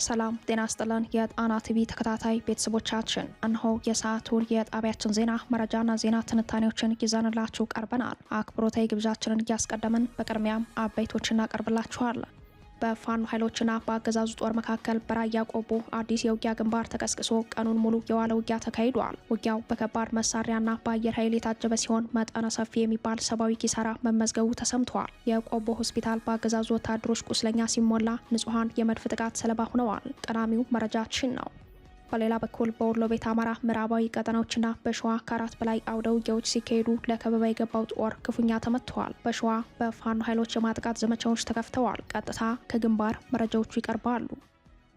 ሰላም ጤና ይስጥልን የጣና ቲቪ ተከታታይ ቤተሰቦቻችን እነሆ የሰዓቱን የጣቢያችን ዜና መረጃና ዜና ትንታኔዎችን ይዘንላችሁ ቀርበናል። አክብሮታዊ ግብዣችንን እያስቀደምን በቅድሚያም አበይቶችን እናቀርብላችኋለን። በፋኖ ኃይሎችና በአገዛዙ ጦር መካከል በራያ ቆቦ አዲስ የውጊያ ግንባር ተቀስቅሶ ቀኑን ሙሉ የዋለ ውጊያ ተካሂዷል። ውጊያው በከባድ መሳሪያና በአየር ኃይል የታጀበ ሲሆን መጠነ ሰፊ የሚባል ሰብአዊ ኪሳራ መመዝገቡ ተሰምቷል። የቆቦ ሆስፒታል በአገዛዙ ወታደሮች ቁስለኛ ሲሞላ ንጹሃን የመድፍ ጥቃት ሰለባ ሆነዋል። ቀዳሚው መረጃችን ነው። በሌላ በኩል በወሎ ቤት አማራ ምዕራባዊ ቀጠናዎችና በሸዋ ከአራት በላይ አውደ ውጊያዎች ሲካሄዱ ለከበባ የገባው ጦር ክፉኛ ተመትተዋል። በሸዋ በፋኖ ኃይሎች የማጥቃት ዘመቻዎች ተከፍተዋል። ቀጥታ ከግንባር መረጃዎቹ ይቀርባሉ።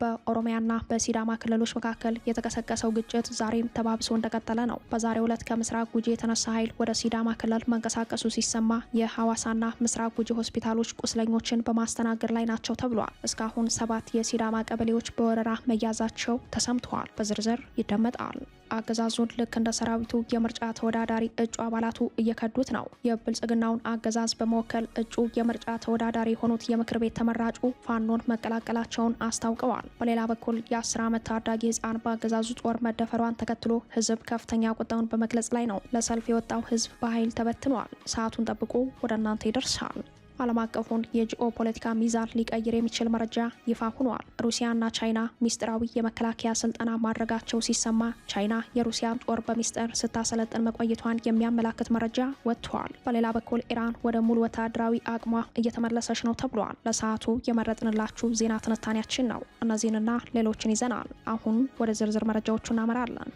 በኦሮሚያና በሲዳማ ክልሎች መካከል የተቀሰቀሰው ግጭት ዛሬም ተባብሶ እንደቀጠለ ነው። በዛሬው ዕለት ከምስራቅ ጉጂ የተነሳ ኃይል ወደ ሲዳማ ክልል መንቀሳቀሱ ሲሰማ የሐዋሳና ምስራቅ ጉጂ ሆስፒታሎች ቁስለኞችን በማስተናገድ ላይ ናቸው ተብሏል። እስካሁን 7 የሲዳማ ቀበሌዎች በወረራ መያዛቸው ተሰምተዋል። በዝርዝር ይደመጣል። አገዛዙን ልክ እንደ ሰራዊቱ የምርጫ ተወዳዳሪ እጩ አባላቱ እየከዱት ነው። የብልጽግናውን አገዛዝ በመወከል እጩ የምርጫ ተወዳዳሪ የሆኑት የምክር ቤት ተመራጩ ፋኖን መቀላቀላቸውን አስታውቀዋል። በሌላ በኩል የ10 ዓመት ታዳጊ ህፃን በአገዛዙ ጦር መደፈሯን ተከትሎ ህዝብ ከፍተኛ ቁጣውን በመግለጽ ላይ ነው። ለሰልፍ የወጣው ህዝብ በኃይል ተበትኗል። ሰዓቱን ጠብቆ ወደ እናንተ ይደርሳል። ዓለም አቀፉን የጂኦ ፖለቲካ ሚዛን ሊቀይር የሚችል መረጃ ይፋ ሆኗል። ሩሲያና ቻይና ሚስጥራዊ የመከላከያ ስልጠና ማድረጋቸው ሲሰማ ቻይና የሩሲያን ጦር በሚስጥር ስታሰለጥን መቆየቷን የሚያመላክት መረጃ ወጥቷል። በሌላ በኩል ኢራን ወደ ሙሉ ወታደራዊ አቅሟ እየተመለሰች ነው ተብሏል። ለሰዓቱ የመረጥንላችሁ ዜና ትንታኔያችን ነው። እነዚህንና ሌሎችን ይዘናል። አሁን ወደ ዝርዝር መረጃዎቹ እናመራለን።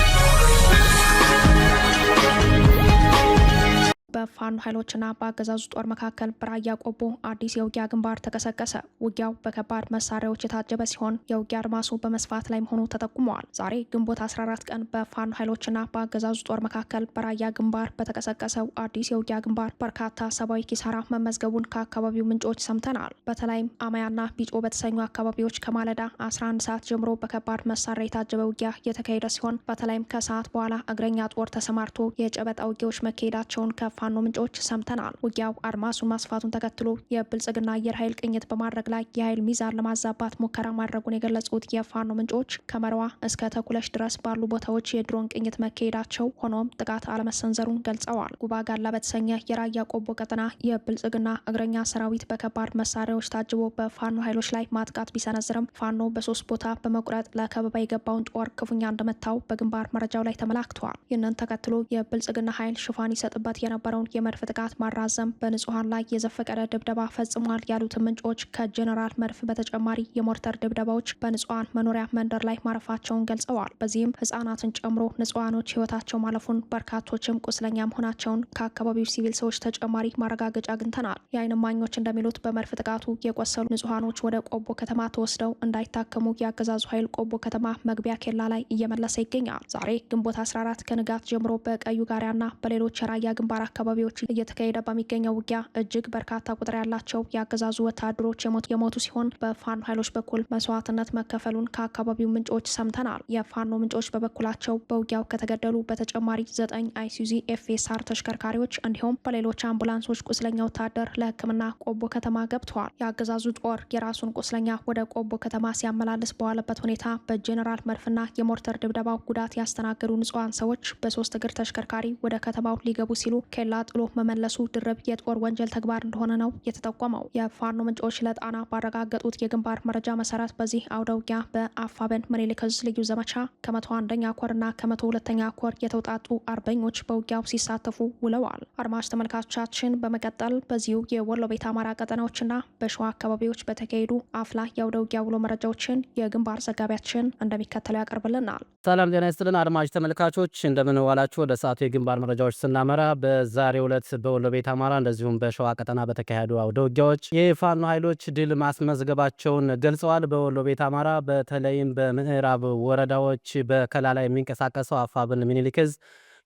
በፋኖ ኃይሎችና በአገዛዙ ጦር መካከል በራያ ቆቦ አዲስ የውጊያ ግንባር ተቀሰቀሰ። ውጊያው በከባድ መሳሪያዎች የታጀበ ሲሆን የውጊያ አድማሱ በመስፋት ላይ መሆኑ ተጠቁመዋል። ዛሬ ግንቦት 14 ቀን በፋኖ ኃይሎችና በአገዛዙ ጦር መካከል በራያ ግንባር በተቀሰቀሰው አዲስ የውጊያ ግንባር በርካታ ሰብአዊ ኪሳራ መመዝገቡን ከአካባቢው ምንጮች ሰምተናል። በተለይም አማያና ቢጮ በተሰኙ አካባቢዎች ከማለዳ 11 ሰዓት ጀምሮ በከባድ መሳሪያ የታጀበ ውጊያ የተካሄደ ሲሆን በተለይም ከሰዓት በኋላ እግረኛ ጦር ተሰማርቶ የጨበጣ ውጊያዎች መካሄዳቸውን ከፋኖ ምንጮች ሰምተናል። ውጊያው አድማሱን ማስፋቱን ተከትሎ የብልጽግና አየር ኃይል ቅኝት በማድረግ ላይ የኃይል ሚዛን ለማዛባት ሙከራ ማድረጉን የገለጹት የፋኖ ምንጮች ከመረዋ እስከ ተኩለሽ ድረስ ባሉ ቦታዎች የድሮን ቅኝት መካሄዳቸው፣ ሆኖም ጥቃት አለመሰንዘሩን ገልጸዋል። ጉባ ጋላ በተሰኘ የራያ ቆቦ ቀጠና የብልጽግና እግረኛ ሰራዊት በከባድ መሳሪያዎች ታጅቦ በፋኖ ኃይሎች ላይ ማጥቃት ቢሰነዝርም ፋኖ በ3 ቦታ በመቁረጥ ለከበባ የገባውን ጦር ክፉኛ እንደመታው በግንባር መረጃው ላይ ተመላክቷል። ይህንን ተከትሎ የብልጽግና ኃይል ሽፋን ይሰጥበት የነበረው የመድፍ ጥቃት ማራዘም በንጹሃን ላይ የዘፈቀደ ድብደባ ፈጽሟል ያሉት ምንጮች ከጀነራል መድፍ በተጨማሪ የሞርተር ድብደባዎች በንጹሃን መኖሪያ መንደር ላይ ማረፋቸውን ገልጸዋል። በዚህም ህጻናትን ጨምሮ ንጹሃኖች ህይወታቸው ማለፉን፣ በርካቶችም ቁስለኛ መሆናቸውን ከአካባቢው ሲቪል ሰዎች ተጨማሪ ማረጋገጫ አግኝተናል። የዓይን እማኞች እንደሚሉት በመድፍ ጥቃቱ የቆሰሉ ንጹሃኖች ወደ ቆቦ ከተማ ተወስደው እንዳይታከሙ የአገዛዙ ኃይል ቆቦ ከተማ መግቢያ ኬላ ላይ እየመለሰ ይገኛል። ዛሬ ግንቦት 14 ከንጋት ጀምሮ በቀዩ ጋሪያና በሌሎች የራያ ግንባር አካባቢዎች እየተካሄደ በሚገኘው ውጊያ እጅግ በርካታ ቁጥር ያላቸው የአገዛዙ ወታደሮች የሞቱ ሲሆን በፋኖ ኃይሎች በኩል መስዋዕትነት መከፈሉን ከአካባቢው ምንጮች ሰምተናል። የፋኖ ምንጮች በበኩላቸው በውጊያው ከተገደሉ በተጨማሪ 9 አይሱዚ ኤፍኤስአር ተሽከርካሪዎች እንዲሁም በሌሎች አምቡላንሶች ቁስለኛ ወታደር ለሕክምና ቆቦ ከተማ ገብተዋል። የአገዛዙ ጦር የራሱን ቁስለኛ ወደ ቆቦ ከተማ ሲያመላልስ በዋለበት ሁኔታ በጄኔራል መድፍና የሞርተር ድብደባው ጉዳት ያስተናገዱ ንጹሃን ሰዎች በ3 እግር ተሽከርካሪ ወደ ከተማው ሊገቡ ሲሉ ኬላ ጥሎ መመለሱ ድርብ የጦር ወንጀል ተግባር እንደሆነ ነው የተጠቆመው። የፋኖ ምንጮች ለጣና ባረጋገጡት የግንባር መረጃ መሰረት በዚህ አውደ ውጊያ በአፋበን ምኒልክ ዕዝ ልዩ ዘመቻ ከ101ኛ ኮርና ከ102ኛ ኮር የተውጣጡ አርበኞች በውጊያው ሲሳተፉ ውለዋል። አድማጭ ተመልካቾቻችን በመቀጠል በዚሁ የወሎ ቤት አማራ ቀጠናዎችና በሸዋ አካባቢዎች በተካሄዱ አፍላ የአውደ ውጊያ ውሎ መረጃዎችን የግንባር ዘጋቢያችን እንደሚከተለው ያቀርብልናል። ሰላም ጤና ይስጥልን አድማጭ ተመልካቾች እንደምን ዋላችሁ። ወደ ሰዓቱ የግንባር መረጃዎች ስናመራ በዛሬው ዕለት በወሎ ቤት አማራ እንደዚሁም በሸዋ ቀጠና በተካሄዱ አውደ ውጊያዎች የፋኖ ኃይሎች ድል ማስመዝገባቸውን ገልጸዋል። በወሎ ቤት አማራ በተለይም በምዕራብ ወረዳዎች በከላላ የሚንቀሳቀሰው አፋብን ምኒልክ ዕዝ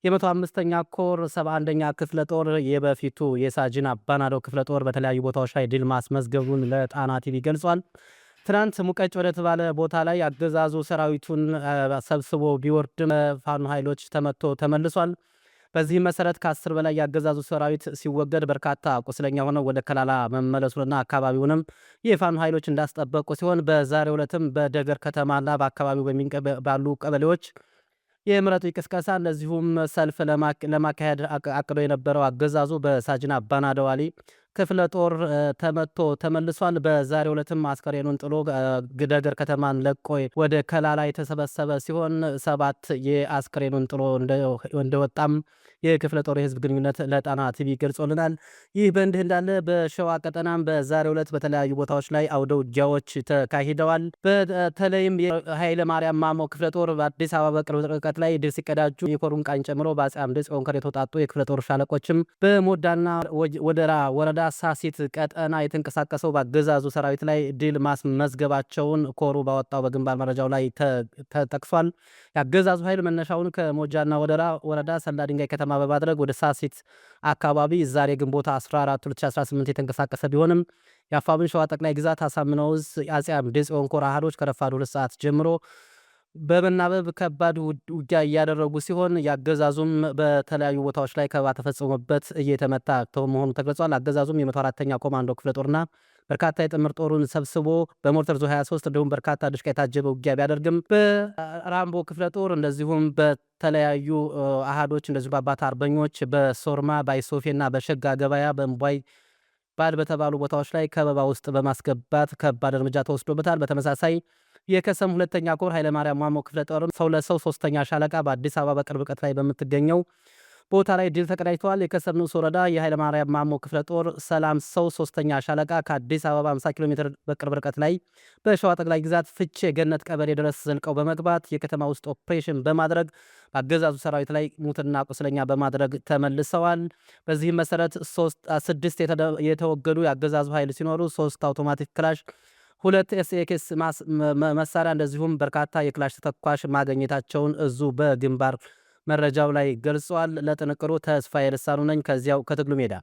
የ105ኛ ኮር 71ኛ ክፍለ ጦር የበፊቱ የሳጅን አባናዶ ክፍለ ጦር በተለያዩ ቦታዎች ላይ ድል ማስመዝገቡን ለጣና ቲቪ ገልጿል። ትናንት ሙቀጭ ወደ ተባለ ቦታ ላይ አገዛዙ ሰራዊቱን ሰብስቦ ቢወርድም ፋኖ ኃይሎች ተመቶ ተመልሷል። በዚህ መሰረት ከ10 በላይ ያገዛዙ ሰራዊት ሲወገድ በርካታ ቁስለኛ ሆነው ወደ ከላላ መመለሱንና አካባቢውንም የፋኖ ኃይሎች እንዳስጠበቁ ሲሆን በዛሬው ዕለትም በደገር ከተማና በአካባቢው ባሉ ቀበሌዎች የምረጡ ቅስቀሳ እንደዚሁም ሰልፍ ለማካሄድ አቅዶ የነበረው አገዛዙ በሳጅን አባናደዋሊ ክፍለ ጦር ተመቶ ተመልሷል። በዛሬው ዕለትም አስከሬኑን ጥሎ ደገር ከተማን ለቆ ወደ ከላላ የተሰበሰበ ሲሆን 7 የአስከሬኑን ጥሎ እንደወጣም የክፍለ ጦር የህዝብ ግንኙነት ለጣና ቲቪ ገልጾልናል። ይህ በእንዲህ እንዳለ በሸዋ ቀጠናም በዛሬው ዕለት በተለያዩ ቦታዎች ላይ አውደ ውጊያዎች ተካሂደዋል። በተለይም የኃይለ ማርያም ማሞ ክፍለ ጦር በአዲስ አበባ በቅርብ ርቀት ላይ ድል ሲቀዳጁ የኮሩም ቃኝ ጨምሮ በአፄ አምደ ጽዮን ኮር የተውጣጡ የክፍለ ጦር ሻለቆችም በሞዳና ወደራ ወረዳ ሳሲት ቀጠና የተንቀሳቀሰው በአገዛዙ ሰራዊት ላይ ድል ማስመዝገባቸውን ኮሩ ባወጣው በግንባር መረጃው ላይ ተጠቅሷል። የአገዛዙ ኃይል መነሻውን ከሞጃና ወደራ ወረዳ ሰላ ድንጋይ ከተማ በማድረግ ወደ ሳሲት አካባቢ ዛሬ ግንቦት 14 2018 የተንቀሳቀሰ ቢሆንም የአፋብን ሸዋ ጠቅላይ ግዛት አሳምነው ዕዝ አፄ አምደ ጽዮን ኮር አሃዶች ከረፋዱ 2 ሰዓት ጀምሮ በመናበብ ከባድ ውጊያ እያደረጉ ሲሆን ያገዛዙም በተለያዩ ቦታዎች ላይ ከበባ ተፈጽሞበት እየተመታ መሆኑ ተገልጿል። አገዛዙም የ104ኛ ኮማንዶ ክፍለ ጦርና በርካታ የጥምር ጦሩን ሰብስቦ በሞርተር ዙ 23 እንዲሁም በርካታ ድሽቃ የታጀበ ውጊያ ቢያደርግም በራምቦ ክፍለ ጦር እንደዚሁም በተለያዩ አሃዶች እንደዚሁም በአባት አርበኞች በሶርማ ባይሶፌና በሸጋ ገበያ በእምቧይ ባድ በተባሉ ቦታዎች ላይ ከበባ ውስጥ በማስገባት ከባድ እርምጃ ተወስዶበታል። በተመሳሳይ የከሰም 2ኛ ኮር ኃይለ ማርያም ማሞ ክፍለ ጦር ሰው ለሰው 3ኛ ሻለቃ በአዲስ አበባ በቅርብ ርቀት ላይ በምትገኘው ቦታ ላይ ድል ተቀዳጅተዋል። የከሰም ንዑስ ወረዳ የኃይለ ማርያም ማሞ ክፍለ ጦር ሰላም ሰው 3ኛ ሻለቃ ከአዲስ አበባ 50 ኪሎ ሜትር በቅርብ ርቀት ላይ በሸዋ ጠቅላይ ግዛት ፍቼ ገነት ቀበሌ ድረስ ዘልቀው በመግባት የከተማ ውስጥ ኦፕሬሽን በማድረግ በአገዛዙ ሰራዊት ላይ ሙትና ቁስለኛ በማድረግ ተመልሰዋል። በዚህም መሰረት 6 የተወገዱ የአገዛዙ ኃይል ሲኖሩ 3 አውቶማቲክ ክላሽ 2 ኤስኤክስ መሳሪያ እንደዚሁም በርካታ የክላሽ ተተኳሽ ማግኘታቸውን እዙ በግንባር መረጃው ላይ ገልጿል። ለጥንቅሩ ተስፋዬ ልሳኑ ነኝ ከዚያው ከትግሉ ሜዳ።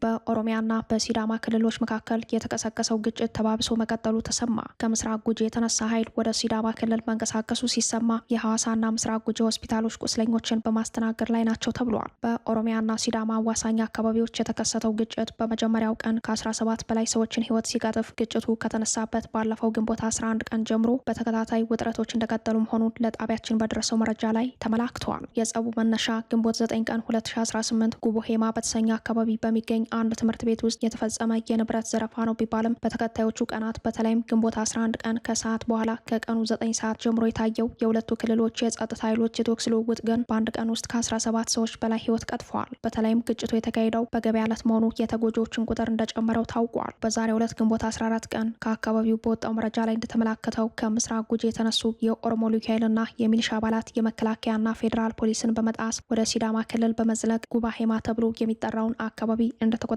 በኦሮሚያና በሲዳማ ክልሎች መካከል የተቀሰቀሰው ግጭት ተባብሶ መቀጠሉ ተሰማ። ከምስራቅ ጉጂ የተነሳ ኃይል ወደ ሲዳማ ክልል መንቀሳቀሱ ሲሰማ የሐዋሳና ምስራቅ ጉጂ ሆስፒታሎች ቁስለኞችን በማስተናገድ ላይ ናቸው ተብሏል። በኦሮሚያና ሲዳማ አዋሳኝ አካባቢዎች የተከሰተው ግጭት በመጀመሪያው ቀን ከ17 በላይ ሰዎችን ሕይወት ሲቀጥፍ ግጭቱ ከተነሳበት ባለፈው ግንቦት 11 ቀን ጀምሮ በተከታታይ ውጥረቶች እንደቀጠሉ መሆኑን ለጣቢያችን በደረሰው መረጃ ላይ ተመላክተዋል። የጸቡ መነሻ ግንቦት 9 ቀን 2018 ጉቦ ሄማ በተሰኘ አካባቢ በሚገኝ አንድ ትምህርት ቤት ውስጥ የተፈጸመ የንብረት ዘረፋ ነው ቢባልም በተከታዮቹ ቀናት በተለይም ግንቦት 11 ቀን ከሰዓት በኋላ ከቀኑ 9 ሰዓት ጀምሮ የታየው የሁለቱ ክልሎች የጸጥታ ኃይሎች የተኩስ ልውውጥ ግን በአንድ ቀን ውስጥ ከ17 ሰዎች በላይ ህይወት ቀጥፈዋል። በተለይም ግጭቱ የተካሄደው በገበያ ዕለት መሆኑ የተጎጂዎችን ቁጥር እንደጨመረው ታውቋል። በዛሬው ዕለት ግንቦት 14 ቀን ከአካባቢው በወጣው መረጃ ላይ እንደተመላከተው ከምስራቅ ጉጂ የተነሱ የኦሮሞ ልዩ ኃይልና የሚሊሻ አባላት የመከላከያና ፌዴራል ፖሊስን በመጣስ ወደ ሲዳማ ክልል በመዝለቅ ጉባ ሄማ ተብሎ የሚጠራውን አካባቢ እንደተቆጣጠሩ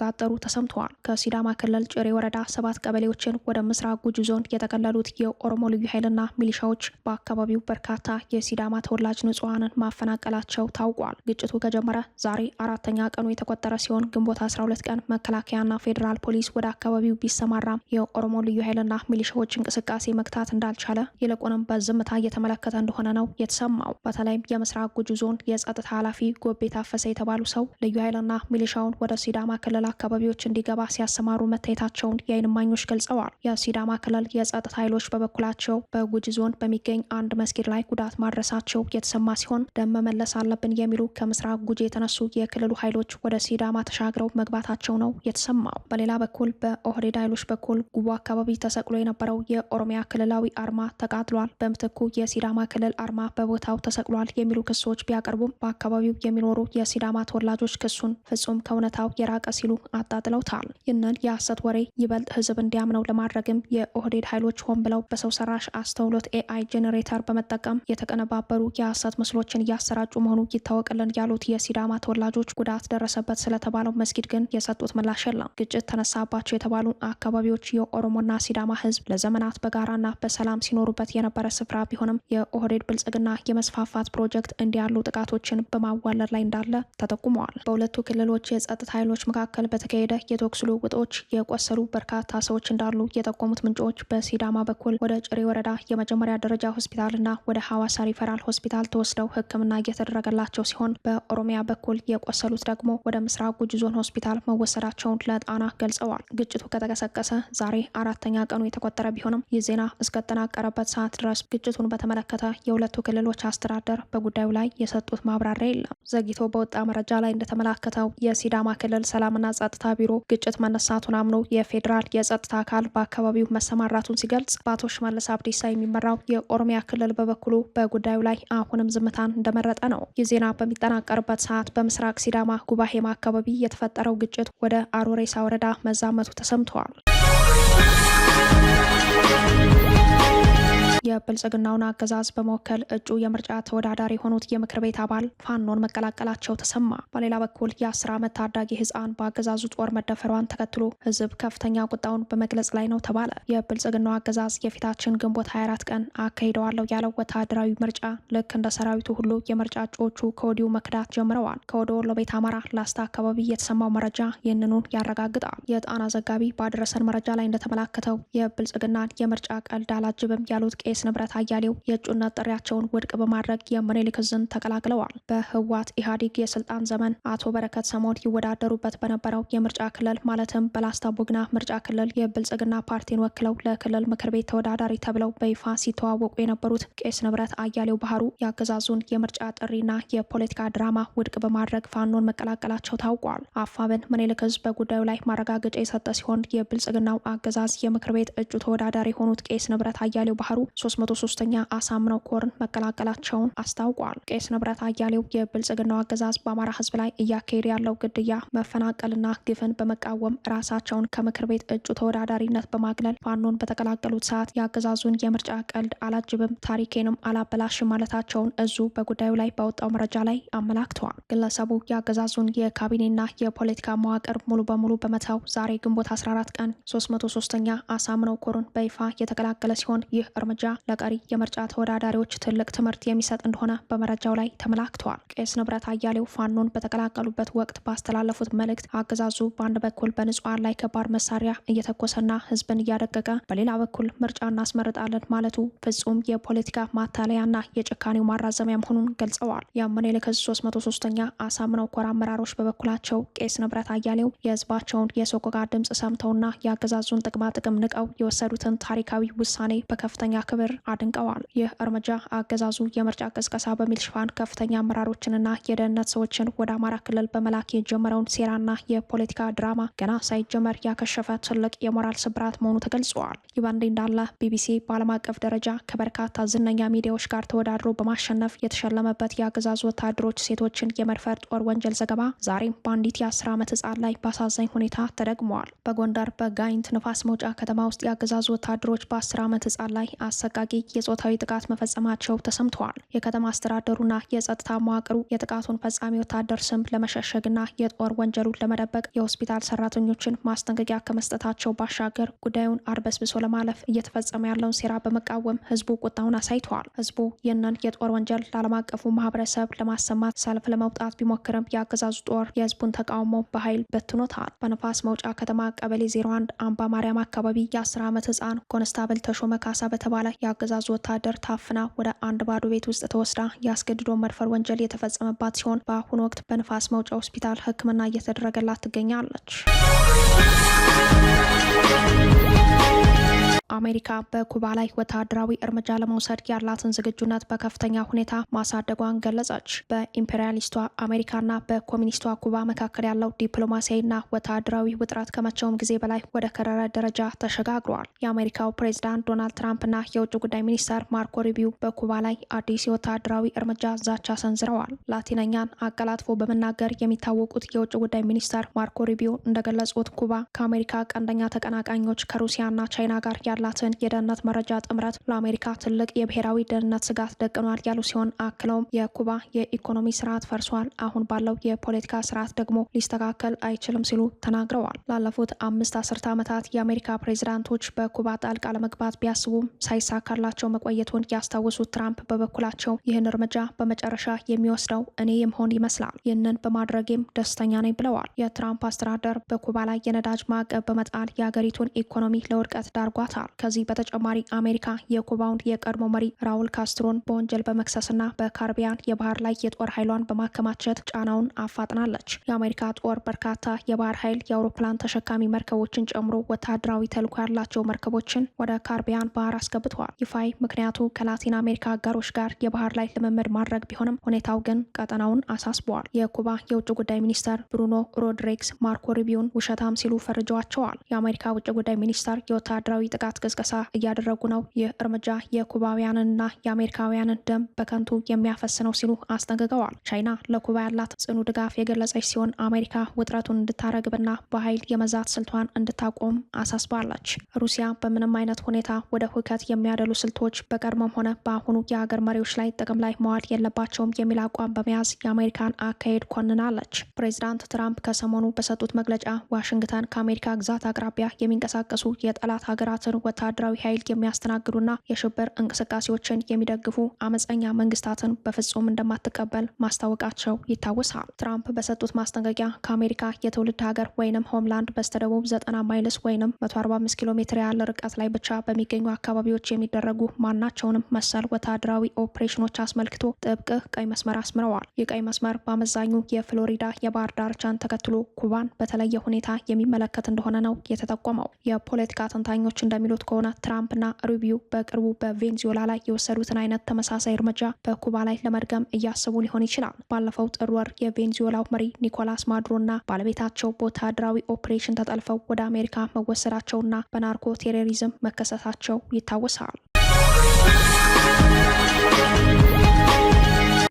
ተሰምተዋል። ከሲዳማ ክልል ጭሬ ወረዳ 7 ቀበሌዎችን ወደ ምስራቅ ጉጂ ዞን የተቀለሉት የኦሮሞ ልዩ ኃይልና ሚሊሻዎች በአካባቢው በርካታ የሲዳማ ተወላጅ ንጹሃንን ማፈናቀላቸው ታውቋል። ግጭቱ ከጀመረ ዛሬ 4ኛ ቀኑ የተቆጠረ ሲሆን ግንቦት 12 ቀን መከላከያና ፌዴራል ፖሊስ ወደ አካባቢው ቢሰማራም የኦሮሞ ልዩ ኃይልና ሚሊሻዎች እንቅስቃሴ መግታት እንዳልቻለ ይልቁንም በዝምታ እየተመለከተ እንደሆነ ነው የተሰማው። በተለይም የምስራቅ ጉጂ ዞን የጸጥታ ኃላፊ ጎቤ ታፈሰ የተባሉ ሰው ልዩ ኃይልና ሚሊሻውን ወደ ሲዳማ ክልል አካባቢዎች እንዲገባ ሲያሰማሩ መታየታቸውን የዓይን እማኞች ገልጸዋል። የሲዳማ ክልል የጸጥታ ኃይሎች በበኩላቸው በጉጂ ዞን በሚገኝ አንድ መስጊድ ላይ ጉዳት ማድረሳቸው የተሰማ ሲሆን ደም መመለስ አለብን የሚሉ ከምስራቅ ጉጂ የተነሱ የክልሉ ኃይሎች ወደ ሲዳማ ተሻግረው መግባታቸው ነው የተሰማው። በሌላ በኩል በኦህዴድ ኃይሎች በኩል ጉቦ አካባቢ ተሰቅሎ የነበረው የኦሮሚያ ክልላዊ አርማ ተቃጥሏል፣ በምትኩ የሲዳማ ክልል አርማ በቦታው ተሰቅሏል የሚሉ ክሶች ቢያቀርቡም በአካባቢው የሚኖሩ የሲዳማ ተወላጆች ክሱን ፍጹም ከእውነታው የራቀ ሲሉ አጣጥለውታል። ይህንን የሐሰት ወሬ ይበልጥ ህዝብ እንዲያምነው ለማድረግም የኦህዴድ ኃይሎች ሆን ብለው በሰው ሰራሽ አስተውሎት ኤአይ ጄኔሬተር በመጠቀም የተቀነባበሩ የሐሰት ምስሎችን እያሰራጩ መሆኑ ይታወቅልን ያሉት የሲዳማ ተወላጆች ጉዳት ደረሰበት ስለተባለው መስጊድ ግን የሰጡት ምላሽ የለም። ግጭት ተነሳባቸው የተባሉ አካባቢዎች የኦሮሞና ሲዳማ ህዝብ ለዘመናት በጋራና በሰላም ሲኖሩበት የነበረ ስፍራ ቢሆንም የኦህዴድ ብልጽግና የመስፋፋት ፕሮጀክት እንዲያሉ ጥቃቶችን በማዋለድ ላይ እንዳለ ተጠቁመዋል። በሁለቱ ክልሎች የጸጥታ ኃይሎች መካከል በተካሄደ የተኩስ ልውውጦች የቆሰሉ በርካታ ሰዎች እንዳሉ የጠቆሙት ምንጮች በሲዳማ በኩል ወደ ጭሬ ወረዳ የመጀመሪያ ደረጃ ሆስፒታልና ወደ ሐዋሳ ሪፈራል ሆስፒታል ተወስደው ሕክምና እየተደረገላቸው ሲሆን በኦሮሚያ በኩል የቆሰሉት ደግሞ ወደ ምስራቅ ጉጂ ዞን ሆስፒታል መወሰዳቸውን ለጣና ገልጸዋል። ግጭቱ ከተቀሰቀሰ ዛሬ አራተኛ ቀኑ የተቆጠረ ቢሆንም ይህ ዜና እስከተጠናቀረበት ሰዓት ድረስ ግጭቱን በተመለከተ የሁለቱ ክልሎች አስተዳደር በጉዳዩ ላይ የሰጡት ማብራሪያ የለም። ዘግይቶ በወጣ መረጃ ላይ እንደተመላከተው የሲዳማ ክልል ሰላምና ጸጥታ ቢሮ ግጭት መነሳቱን አምኖ የፌዴራል የጸጥታ አካል በአካባቢው መሰማራቱን ሲገልጽ፣ በአቶ ሽመልስ አብዲሳ የሚመራው የኦሮሚያ ክልል በበኩሉ በጉዳዩ ላይ አሁንም ዝምታን እንደመረጠ ነው። ይህ ዜና በሚጠናቀርበት ሰዓት በምስራቅ ሲዳማ ጉባሄማ አካባቢ የተፈጠረው ግጭት ወደ አሮሬሳ ወረዳ መዛመቱ ተሰምተዋል። የብልጽግናውን አገዛዝ በመወከል እጩ የምርጫ ተወዳዳሪ የሆኑት የምክር ቤት አባል ፋኖን መቀላቀላቸው ተሰማ። በሌላ በኩል የ10 ዓመት ታዳጊ ህፃን በአገዛዙ ጦር መደፈሯን ተከትሎ ህዝብ ከፍተኛ ቁጣውን በመግለጽ ላይ ነው ተባለ። የብልጽግናው አገዛዝ የፊታችን ግንቦት 24 ቀን አካሂደዋለሁ ያለው ወታደራዊ ምርጫ ልክ እንደ ሰራዊቱ ሁሉ የምርጫ እጩዎቹ ከወዲሁ መክዳት ጀምረዋል። ከወደ ወሎ ቤት አማራ ላስታ አካባቢ የተሰማው መረጃ ይህንኑን ያረጋግጣል። የጣና ዘጋቢ ባደረሰን መረጃ ላይ እንደተመላከተው የብልጽግናን የምርጫ ቀልድ አላጅብም ያሉት ቄስ ንብረት አያሌው የእጩነት ጥሪያቸውን ውድቅ በማድረግ የምኒልክ ዕዝን ተቀላቅለዋል። በህወሓት ኢህአዴግ የስልጣን ዘመን አቶ በረከት ስምኦን ይወዳደሩበት በነበረው የምርጫ ክልል ማለትም በላስታ ቡግና ምርጫ ክልል የብልጽግና ፓርቲን ወክለው ለክልል ምክር ቤት ተወዳዳሪ ተብለው በይፋ ሲተዋወቁ የነበሩት ቄስ ንብረት አያሌው ባህሩ የአገዛዙን የምርጫ ጥሪና የፖለቲካ ድራማ ውድቅ በማድረግ ፋኖን መቀላቀላቸው ታውቋል። አፋብን ምኒልክ ዕዝ በጉዳዩ ላይ ማረጋገጫ የሰጠ ሲሆን የብልጽግናው አገዛዝ የምክር ቤት እጩ ተወዳዳሪ የሆኑት ቄስ ንብረት አያሌው ባህሩ 303ኛ አሳምነው ኮርን መቀላቀላቸውን አስታውቋል። ቄስ ንብረት አያሌው የብልጽግናው አገዛዝ በአማራ ህዝብ ላይ እያካሄደ ያለው ግድያ፣ መፈናቀልና ግፍን በመቃወም ራሳቸውን ከምክር ቤት እጩ ተወዳዳሪነት በማግለል ፋኖን በተቀላቀሉት ሰዓት የአገዛዙን የምርጫ ቀልድ አላጅብም፣ ታሪኬንም አላበላሽም ማለታቸውን እዙ በጉዳዩ ላይ ባወጣው መረጃ ላይ አመላክተዋል። ግለሰቡ የአገዛዙን የካቢኔና የፖለቲካ መዋቅር ሙሉ በሙሉ በመተው ዛሬ ግንቦት 14 ቀን 303ኛ አሳምነው ኮርን በይፋ የተቀላቀለ ሲሆን ይህ እርምጃ ለቀሪ የምርጫ ተወዳዳሪዎች ትልቅ ትምህርት የሚሰጥ እንደሆነ በመረጃው ላይ ተመላክተዋል። ቄስ ንብረት አያሌው ፋኖን በተቀላቀሉበት ወቅት ባስተላለፉት መልእክት አገዛዙ በአንድ በኩል በንጹሃን ላይ ከባድ መሳሪያ እየተኮሰና ህዝብን እያደቀቀ፣ በሌላ በኩል ምርጫ እናስመርጣለን ማለቱ ፍጹም የፖለቲካ ማታለያና የጭካኔው ማራዘሚያ መሆኑን ገልጸዋል። የምኒልክ ዕዝ 303ኛ አሳምነው ኮር አመራሮች በበኩላቸው ቄስ ንብረት አያሌው የህዝባቸውን የሰቆቃ ድምጽ ሰምተውና የአገዛዙን ጥቅማ ጥቅም ንቀው የወሰዱትን ታሪካዊ ውሳኔ በከፍተኛ ክብር አድንቀዋል። ይህ እርምጃ አገዛዙ የምርጫ ቅስቀሳ በሚል ሽፋን ከፍተኛ አመራሮችንና የደህንነት ሰዎችን ወደ አማራ ክልል በመላክ የጀመረውን ሴራና የፖለቲካ ድራማ ገና ሳይጀመር ያከሸፈ ትልቅ የሞራል ስብራት መሆኑ ተገልጿል። ይህ በእንዲህ እንዳለ ቢቢሲ በዓለም አቀፍ ደረጃ ከበርካታ ዝነኛ ሚዲያዎች ጋር ተወዳድሮ በማሸነፍ የተሸለመበት የአገዛዙ ወታደሮች ሴቶችን የመድፈር ጦር ወንጀል ዘገባ ዛሬም በአንዲት የ10 ዓመት ህጻን ላይ በአሳዛኝ ሁኔታ ተደግመዋል። በጎንደር በጋይንት ንፋስ መውጫ ከተማ ውስጥ የአገዛዙ ወታደሮች በ10 ዓመት ህጻን ላይ አሰቃቂ የጾታዊ ጥቃት መፈጸማቸው ተሰምተዋል። የከተማ አስተዳደሩና የጸጥታ መዋቅሩ የጥቃቱን ፈጻሚ ወታደር ስም ለመሸሸግና የጦር ወንጀሉን ለመደበቅ የሆስፒታል ሰራተኞችን ማስጠንቀቂያ ከመስጠታቸው ባሻገር ጉዳዩን አርበስብሶ ለማለፍ እየተፈጸመ ያለውን ሴራ በመቃወም ህዝቡ ቁጣውን አሳይተዋል። ህዝቡ ይህንን የጦር ወንጀል ለዓለም አቀፉ ማህበረሰብ ለማሰማት ሰልፍ ለመውጣት ቢሞክርም የአገዛዙ ጦር የህዝቡን ተቃውሞ በኃይል በትኖታል። በንፋስ መውጫ ከተማ ቀበሌ 01 አምባ ማርያም አካባቢ የ10 ዓመት ህፃን ኮንስታብል ተሾመ ካሳ በተባለ የአገዛዙ ወታደር ታፍና ወደ አንድ ባዶ ቤት ውስጥ ተወስዳ የአስገድዶ መድፈር ወንጀል የተፈጸመባት ሲሆን በአሁኑ ወቅት በንፋስ መውጫ ሆስፒታል ሕክምና እየተደረገላት ትገኛለች። አሜሪካ በኩባ ላይ ወታደራዊ እርምጃ ለመውሰድ ያላትን ዝግጁነት በከፍተኛ ሁኔታ ማሳደጓን ገለጸች። በኢምፔሪያሊስቷ አሜሪካና በኮሚኒስቷ ኩባ መካከል ያለው ዲፕሎማሲያዊና ወታደራዊ ውጥረት ከመቼውም ጊዜ በላይ ወደ ከረረ ደረጃ ተሸጋግሯል። የአሜሪካው ፕሬዝዳንት ዶናልድ ትራምፕና የውጭ ጉዳይ ሚኒስተር ማርኮ ሩቢዮ በኩባ ላይ አዲስ የወታደራዊ እርምጃ ዛቻ ሰንዝረዋል። ላቲነኛን አቀላጥፎ በመናገር የሚታወቁት የውጭ ጉዳይ ሚኒስተር ማርኮ ሩቢዮ እንደገለጹት ኩባ ከአሜሪካ ቀንደኛ ተቀናቃኞች ከሩሲያና ቻይና ጋር ያላትን የደህንነት መረጃ ጥምረት ለአሜሪካ ትልቅ የብሔራዊ ደህንነት ስጋት ደቅኗል ያሉ ሲሆን አክለውም የኩባ የኢኮኖሚ ስርዓት ፈርሷል፣ አሁን ባለው የፖለቲካ ስርዓት ደግሞ ሊስተካከል አይችልም ሲሉ ተናግረዋል። ላለፉት 5 አስርተ ዓመታት የአሜሪካ ፕሬዝዳንቶች በኩባ ጣልቃ ለመግባት ቢያስቡም ሳይሳካላቸው መቆየቱን ያስታወሱት ትራምፕ በበኩላቸው ይህን እርምጃ በመጨረሻ የሚወስደው እኔ የምሆን ይመስላል፣ ይህንን በማድረጌም ደስተኛ ነኝ ብለዋል። የትራምፕ አስተዳደር በኩባ ላይ የነዳጅ ማዕቀብ በመጣል የሀገሪቱን ኢኮኖሚ ለውድቀት ዳርጓታል። ከዚህ በተጨማሪ አሜሪካ የኩባውን የቀድሞ መሪ ራውል ካስትሮን በወንጀል በመክሰስና በካሪቢያን የባህር ላይ የጦር ኃይሏን በማከማቸት ጫናውን አፋጥናለች። የአሜሪካ ጦር በርካታ የባህር ኃይል የአውሮፕላን ተሸካሚ መርከቦችን ጨምሮ ወታደራዊ ተልዕኮ ያላቸው መርከቦችን ወደ ካሪቢያን ባህር አስገብተዋል። ይፋይ ምክንያቱ ከላቲን አሜሪካ አጋሮች ጋር የባህር ላይ ልምምድ ማድረግ ቢሆንም ሁኔታው ግን ቀጠናውን አሳስበዋል። የኩባ የውጭ ጉዳይ ሚኒስተር ብሩኖ ሮድሪግስ ማርኮ ሩቢዮን ውሸታም ሲሉ ፈርጀዋቸዋል። የአሜሪካ ውጭ ጉዳይ ሚኒስተር የወታደራዊ ጥቃት ቅስቀሳ እያደረጉ ነው፣ ይህ እርምጃ የኩባውያንንና የአሜሪካውያንን ደም በከንቱ የሚያፈስ ነው ሲሉ አስጠንቅቀዋል። ቻይና ለኩባ ያላት ጽኑ ድጋፍ የገለጸች ሲሆን አሜሪካ ውጥረቱን እንድታረግብና በኃይል የመዛት ስልቷን እንድታቆም አሳስባለች። ሩሲያ በምንም አይነት ሁኔታ ወደ ሁከት የሚያደሉ ስልቶች በቀድሞም ሆነ በአሁኑ የሀገር መሪዎች ላይ ጥቅም ላይ መዋል የለባቸውም የሚል አቋም በመያዝ የአሜሪካን አካሄድ ኮንናለች። ፕሬዚዳንት ትራምፕ ከሰሞኑ በሰጡት መግለጫ ዋሽንግተን ከአሜሪካ ግዛት አቅራቢያ የሚንቀሳቀሱ የጠላት ሀገራትን ወታደራዊ ኃይል የሚያስተናግዱና የሽብር እንቅስቃሴዎችን የሚደግፉ አመፀኛ መንግስታትን በፍጹም እንደማትቀበል ማስታወቃቸው ይታወሳል። ትራምፕ በሰጡት ማስጠንቀቂያ ከአሜሪካ የትውልድ ሀገር ወይንም ሆምላንድ በስተደቡብ 90 ማይልስ ወይንም 145 ኪሎ ሜትር ያለ ርቀት ላይ ብቻ በሚገኙ አካባቢዎች የሚደረጉ ማናቸውንም መሰል ወታደራዊ ኦፕሬሽኖች አስመልክቶ ጥብቅ ቀይ መስመር አስምረዋል። የቀይ መስመር በአመዛኙ የፍሎሪዳ የባህር ዳርቻን ተከትሎ ኩባን በተለየ ሁኔታ የሚመለከት እንደሆነ ነው የተጠቆመው። የፖለቲካ ተንታኞች እንደሚሉት ከሆነ ትራምፕና ሩቢዮ በቅርቡ በቬንዙዌላ ላይ የወሰዱትን አይነት ተመሳሳይ እርምጃ በኩባ ላይ ለመድገም እያሰቡ ሊሆን ይችላል። ባለፈው ጥር ወር የቬንዙዌላው መሪ ኒኮላስ ማዱሮና ባለቤታቸው በወታደራዊ ኦፕሬሽን ተጠልፈው ወደ አሜሪካ መወሰዳቸውና በናርኮ ቴሮሪዝም መከሰሳቸው ይታወሳል።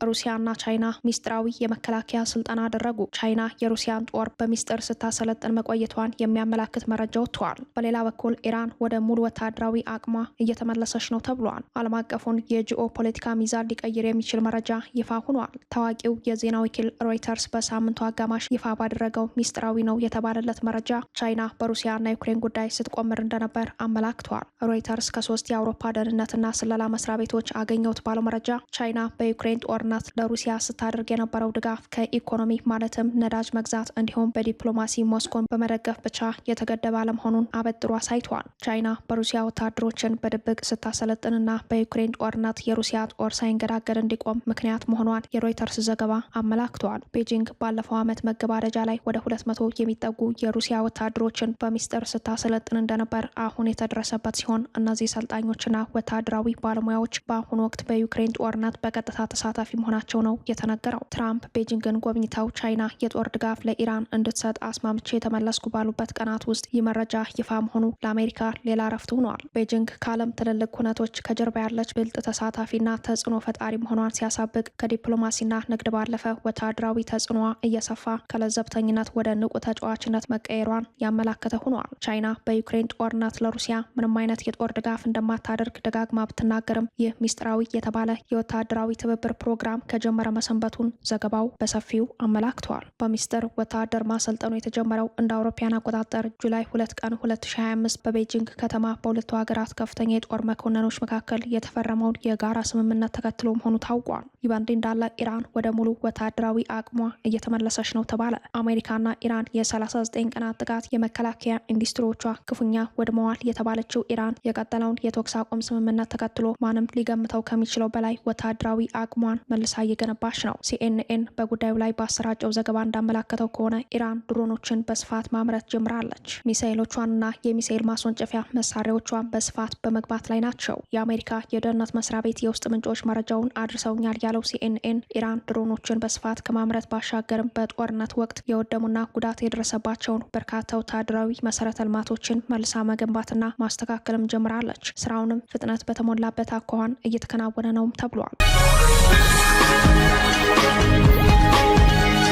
ሩሲያና ቻይና ሚስጥራዊ የመከላከያ ስልጠና አደረጉ። ቻይና የሩሲያን ጦር በሚስጥር ስታሰለጥን መቆየቷን የሚያመላክት መረጃ ወጥቷል። በሌላ በኩል ኢራን ወደ ሙሉ ወታደራዊ አቅሟ እየተመለሰች ነው ተብሏል። ዓለም አቀፉን የጂኦ ፖለቲካ ሚዛን ሊቀይር የሚችል መረጃ ይፋ ሆኗል። ታዋቂው የዜና ወኪል ሮይተርስ በሳምንቱ አጋማሽ ይፋ ባደረገው ሚስጥራዊ ነው የተባለለት መረጃ ቻይና በሩሲያና ዩክሬን ጉዳይ ስትቆምር እንደነበር አመላክቷል። ሮይተርስ ከ3 የአውሮፓ ደህንነትና ስለላ መስሪያ ቤቶች አገኘሁት ባለው መረጃ ቻይና በዩክሬን ጦርነት ለሩሲያ ስታደርግ የነበረው ድጋፍ ከኢኮኖሚ ማለትም ነዳጅ መግዛት እንዲሁም በዲፕሎማሲ ሞስኮን በመደገፍ ብቻ የተገደበ አለመሆኑን አበጥሮ አሳይቷል። ቻይና በሩሲያ ወታደሮችን በድብቅ ስታሰለጥንና በዩክሬን ጦርነት የሩሲያ ጦር ሳይንገዳገድ እንዲቆም ምክንያት መሆኗን የሮይተርስ ዘገባ አመላክቷል። ቤጂንግ ባለፈው ዓመት መገባደጃ ላይ ወደ 200 የሚጠጉ የሩሲያ ወታደሮችን በሚስጥር ስታሰለጥን እንደነበር አሁን የተደረሰበት ሲሆን እነዚህ ሰልጣኞችና ወታደራዊ ባለሙያዎች በአሁኑ ወቅት በዩክሬን ጦርነት በቀጥታ ተሳታፊ መሆናቸው ነው የተነገረው። ትራምፕ ቤጂንግን ጎብኝተው ቻይና የጦር ድጋፍ ለኢራን እንድትሰጥ አስማምቼ የተመለስኩ ባሉበት ቀናት ውስጥ ይህ መረጃ ይፋ መሆኑ ለአሜሪካ ሌላ ረፍት ሆኗል። ቤጂንግ ከዓለም ትልልቅ ኩነቶች ከጀርባ ያለች ብልጥ ተሳታፊና ተጽዕኖ ፈጣሪ መሆኗን ሲያሳብቅ ከዲፕሎማሲና ንግድ ባለፈ ወታደራዊ ተጽዕኖዋ እየሰፋ ከለዘብተኝነት ወደ ንቁ ተጫዋችነት መቀየሯን ያመላከተ ሆኗል። ቻይና በዩክሬን ጦርነት ለሩሲያ ምንም አይነት የጦር ድጋፍ እንደማታደርግ ደጋግማ ብትናገርም ይህ ሚስጥራዊ የተባለ የወታደራዊ ትብብር ፕሮግራም ከጀመረ መሰንበቱን ዘገባው በሰፊው አመላክተዋል። በሚስጥር ወታደር ማሰልጠኑ የተጀመረው እንደ አውሮፓውያን አቆጣጠር ጁላይ 2 ቀን 2025 በቤጂንግ ከተማ በሁለቱ ሀገራት ከፍተኛ የጦር መኮንኖች መካከል የተፈረመውን የጋራ ስምምነት ተከትሎ መሆኑ ታውቋል። ይህ በእንዲህ እንዳለ ኢራን ወደ ሙሉ ወታደራዊ አቅሟ እየተመለሰች ነው ተባለ። አሜሪካና ኢራን የ39 ቀናት ጥቃት የመከላከያ ኢንዱስትሪዎቿ ክፉኛ ወድመዋል የተባለችው ኢራን የቀጠለውን የተኩስ አቁም ስምምነት ተከትሎ ማንም ሊገምተው ከሚችለው በላይ ወታደራዊ አቅሟን መልሳ እየገነባች ነው። ሲኤንኤን በጉዳዩ ላይ ባሰራጨው ዘገባ እንዳመላከተው ከሆነ ኢራን ድሮኖችን በስፋት ማምረት ጀምራለች። ሚሳኤሎቿንና የሚሳኤል ማስወንጨፊያ መሳሪያዎቿን በስፋት በመግባት ላይ ናቸው። የአሜሪካ የደህንነት መስሪያ ቤት የውስጥ ምንጮች መረጃውን አድርሰውኛል ያለው ሲኤንኤን ኢራን ድሮኖችን በስፋት ከማምረት ባሻገርም በጦርነት ወቅት የወደሙና ጉዳት የደረሰባቸውን በርካታ ወታደራዊ መሰረተ ልማቶችን መልሳ መገንባትና ማስተካከልም ጀምራለች። ስራውንም ፍጥነት በተሞላበት አኳኋን እየተከናወነ ነውም ተብሏል።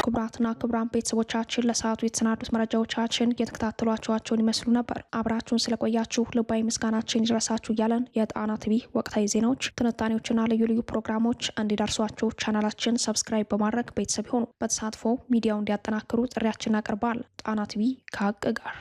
ክቡራትና ክቡራን ቤተሰቦቻችን ለሰዓቱ የተሰናዱት መረጃዎቻችን የተከታተሏቸዋቸውን ይመስሉ ነበር። አብራችሁን ስለቆያችሁ ልባዊ ምስጋናችን ይድረሳችሁ እያለን የጣና ቲቪ ወቅታዊ ዜናዎች፣ ትንታኔዎችና ልዩ ልዩ ፕሮግራሞች እንዲደርሷችሁ ቻናላችን ሰብስክራይብ በማድረግ ቤተሰብ ይሁኑ። በተሳትፎ ሚዲያው እንዲያጠናክሩ ጥሪያችን እናቀርባለን። ጣና ቲቪ ከሀቅ ጋር